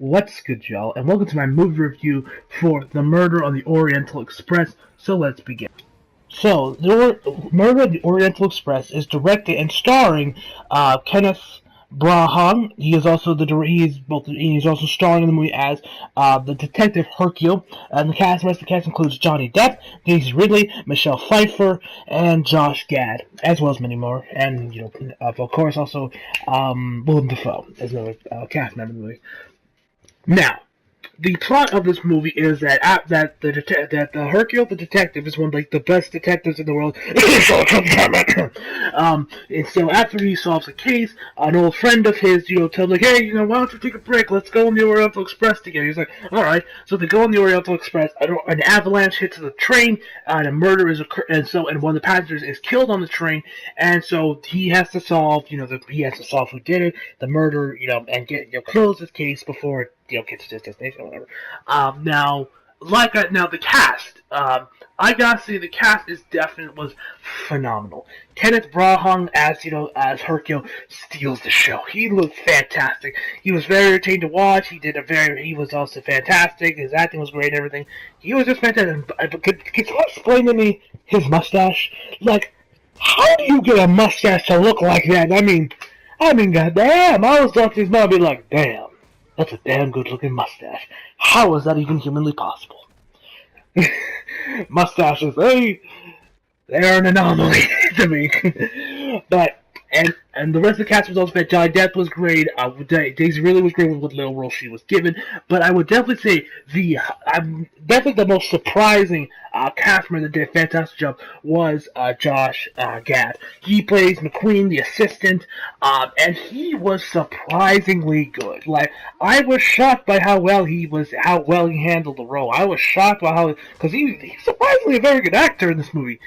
What's good, y'all, and welcome to my movie review for The Murder on the Oriental Express. So let's begin. So, Murder on the Oriental Express is directed and starring Kenneth Branagh. He's also starring in the movie as the detective Hercule. And the rest of the cast includes Johnny Depp, Daisy Ridley, Michelle Pfeiffer, and Josh Gad, as well as many more. And of course, also Willem Dafoe as another cast member of the movie. Now, the plot of this movie is that the Hercule the detective is one of the best detectives in the world. And so after he solves a case, an old friend of his, tells him, like, hey, why don't you take a break? Let's go on the Oriental Express together. He's like, all right. So they go on the Oriental Express. An avalanche hits the train, and a murder is occurred, and one of the passengers is killed on the train, and so he has to solve, who did it, the murder, and close this case before gets to his destination or whatever. Now the cast. I gotta say the cast was phenomenal. Kenneth Branagh as Hercule steals the show. He looked fantastic. He was very entertaining to watch. He was also fantastic. His acting was great and everything. He was just fantastic. But could you explain to me his mustache? Like, how do you get a mustache to look like that? I mean, goddamn! I was watching his mom be like, damn. That's a damn good-looking mustache. How is that even humanly possible? Mustaches, they're an anomaly to me. But and the rest of the cast was also great. Johnny Depp was great. Daisy Ridley was great with what little role she was given. But I would definitely say the most surprising cast member that did a fantastic job was Josh Gad. He plays McQueen, the assistant, and he was surprisingly good. Like, I was shocked by how well he handled the role. I was shocked by because he's surprisingly a very good actor in this movie.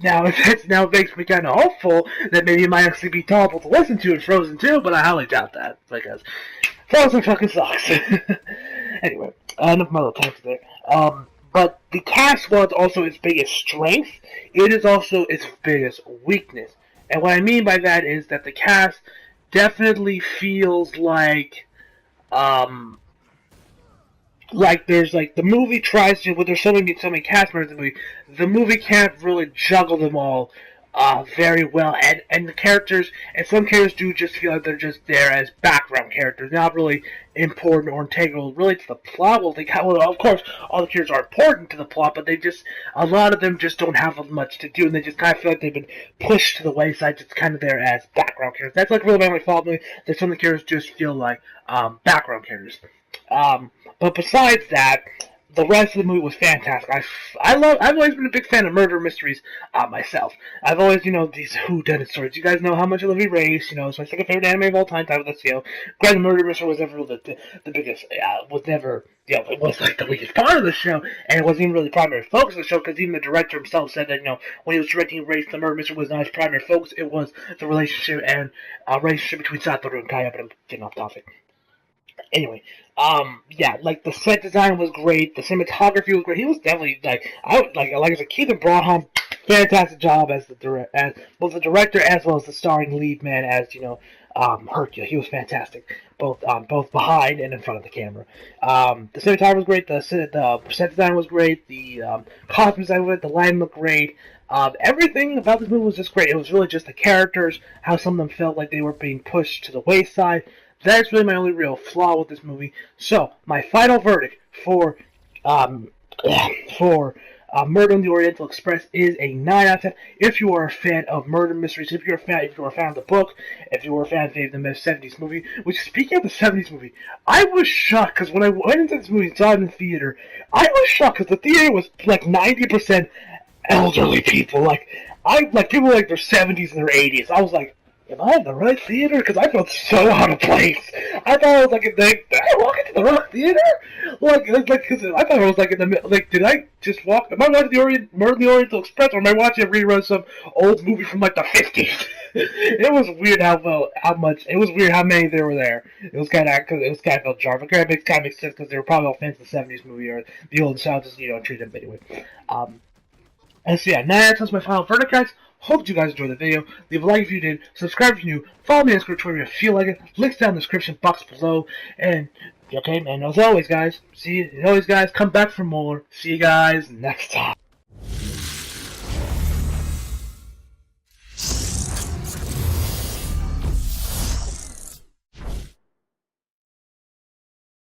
Now it makes me kind of hopeful that maybe it might actually be tolerable to listen to in Frozen 2, but I highly doubt that, because Frozen fucking sucks. Anyway, enough of my little tangent there. But the cast was also its biggest strength. It is also its biggest weakness. And what I mean by that is that the cast definitely feels like there's the movie tries to, but there's so many cast members in the movie. The movie can't really juggle them all very well, and the characters, and some characters do just feel like they're just there as background characters, not really important or integral really to the plot. Well, of course, all the characters are important to the plot, but a lot of them just don't have much to do, and they just kind of feel like they've been pushed to the wayside, just kind of there as background characters. That's really my fault. That some of the characters just feel like background characters. But besides that, the rest of the movie was fantastic. I've always been a big fan of murder mysteries myself. I've always, these whodunit stories. You guys know how much I love Erase. It's my second favorite anime of all time. Time with the Granted, murder mystery was never the biggest. Was never. It was the weakest part of the show, and it wasn't even really the primary focus of the show, because even the director himself said that, when he was directing Erase, the murder mystery was not his primary focus. It was the relationship between Satoru and Kaya, but I'm getting off topic. Anyway, the set design was great. The cinematography was great. He was definitely I said, Keith Branagh, fantastic job as both the director as well as the starring lead man as Hercule. He was fantastic, both behind and in front of the camera. The cinematography was great. The set design was great. The costume design was great. The lighting looked great. Everything about this movie was just great. It was really just the characters, how some of them felt like they were being pushed to the wayside. That's really my only real flaw with this movie. So, my final verdict for Murder on the Oriental Express is a 9 out of 10. If you are a fan of murder mysteries, if you are a fan of the book, if you are a fan of the 70s movie, which, speaking of the 70s movie, I was shocked, because when I went into this movie and saw it in the theater, I was shocked, because the theater was 90% elderly people. People their 70s and their 80s. I was like, am I in the right theater? Because I felt so out of place. I thought I was did I walk into the wrong theater? Cause I thought I was in the did I just walk? Am I watching Murder on the Oriental Express, or am I watching a rerun of some old movie from the 50s? It was weird it was weird how many there were there. It was kind of felt jarring. But it kind of makes sense, because they were probably all fans of the 70s movie or the old sound, just treat them anyway. And so 9 out of 10 is my final verdict, guys. Hope you guys enjoyed the video. Leave a like if you did. Subscribe if you're new. Follow me on Twitter if you feel like it. Links down in the description box below. And okay, and as always, guys, come back for more. See you guys next time.